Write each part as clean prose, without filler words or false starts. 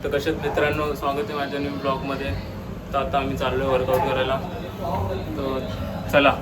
तर कशात मित्रांनो, स्वागत आहे माझ्या न्यू ब्लॉगमध्ये. तर आता आम्ही चाललो आहे वर्कआउट करायला. तर चला.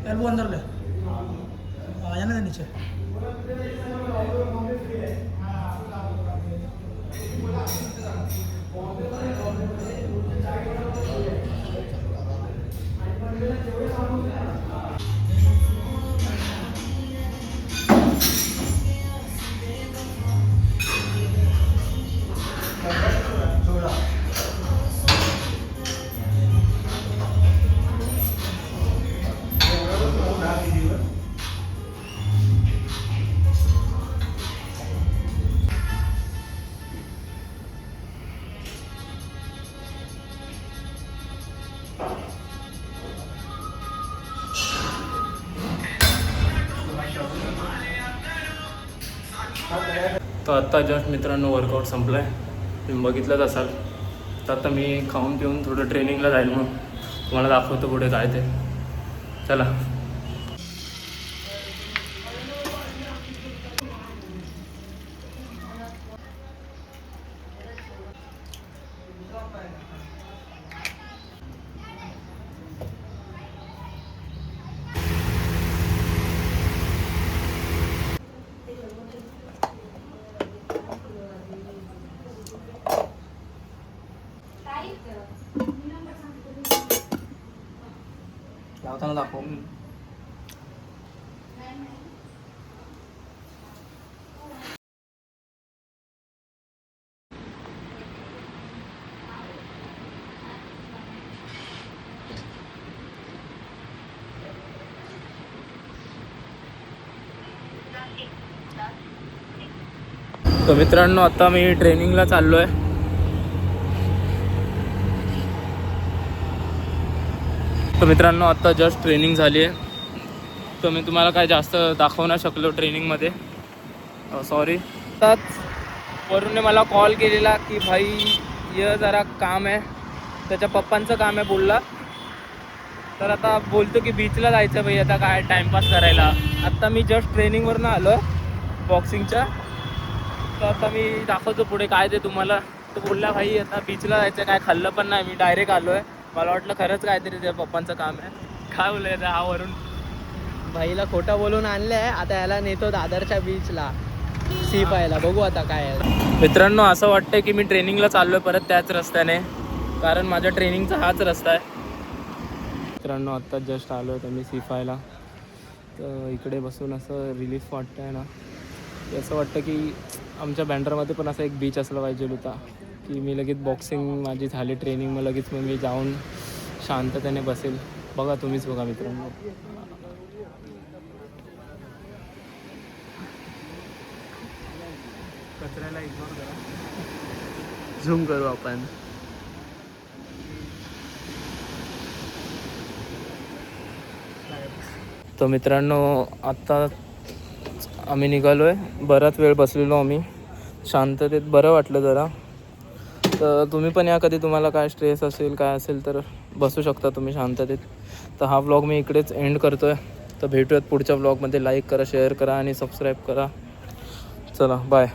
एल्बो अंदर ले जाने दे नीचे. तर आत्ता जस्ट मित्रांनो वर्कआउट संपलं आहे, तुम्ही बघितलंच असाल. तर आता मी खाऊन पिऊन थोडं ट्रेनिंगला जाईल, मग तुम्हाला दाखवतो पुढे काय ते. चला. लावताना दाखव. तर मित्रांनो, आता मी ट्रेनिंगला चाललो आहे. तर मित्रांनो, आत्ता जस्ट ट्रेनिंग झाली आहे. तर मी तुम्हाला काय जास्त दाखवू नाही शकलो ट्रेनिंगमध्ये, सॉरी. त्याच वरूनने मला कॉल केलेला की भाई ये जरा काम आहे, त्याच्या पप्पांचं काम आहे बोलला. तर आता बोलतो की बीचला जायचं भाई, आता काय टाईमपास करायला. आत्ता मी जस्ट ट्रेनिंगवरून आलो बॉक्सिंगच्या. तर आता मी दाखवतो पुढे काय ते तुम्हाला. तो बोलला भाई आता बीचला जायचं, काय खाल्लं पण नाही, मी डायरेक्ट आलो आहे. मला वाटलं खरंच काहीतरी त्या पप्पांचं काम आहे. काय बोलायचं हा वरून भाईला खोटं बोलून आणलं आहे. आता याला नेतो दादरच्या बीचला सी पाहायला, बघू आता काय आहे. मित्रांनो, असं वाटतंय की मी ट्रेनिंगला चाललो आहे परत त्याच रस्त्याने, कारण माझ्या ट्रेनिंगचा हाच रस्ता आहे. मित्रांनो, आत्ताच जस्ट आलो आहे तर मी सी पाहायला. तर इकडे बसून असं रिलीफ वाटतं आहे ना, असं वाटतं की आमच्या बँड्रामध्ये पण असं एक बीच असलं पाहिजे होता, की मी लगेच बॉक्सिंग माझी झाली ट्रेनिंग, मग लगेच मग मी जाऊन शांततेने बसेल. बघा तुम्हीच बघा मित्रांनो. कचऱ्याला इग्नोर करा, झूम करू आपण. तर मित्रांनो, आत्ता आम्ही निघालो आहे. बराच वेळ बसलेलो आम्ही शांततेत, बरं वाटलं जरा. तर तुम्ही पण या कधी, तुम्हाला काय स्ट्रेस असेल काय असेल तर बसू शकता तुम्ही शांततेत. तर हा व्लॉग मी इकडेच एंड करतो आहे. तर भेटूयात पुढच्या व्लॉगमध्ये. लाईक करा, शेअर करा आणि सबस्क्राईब करा. चला बाय.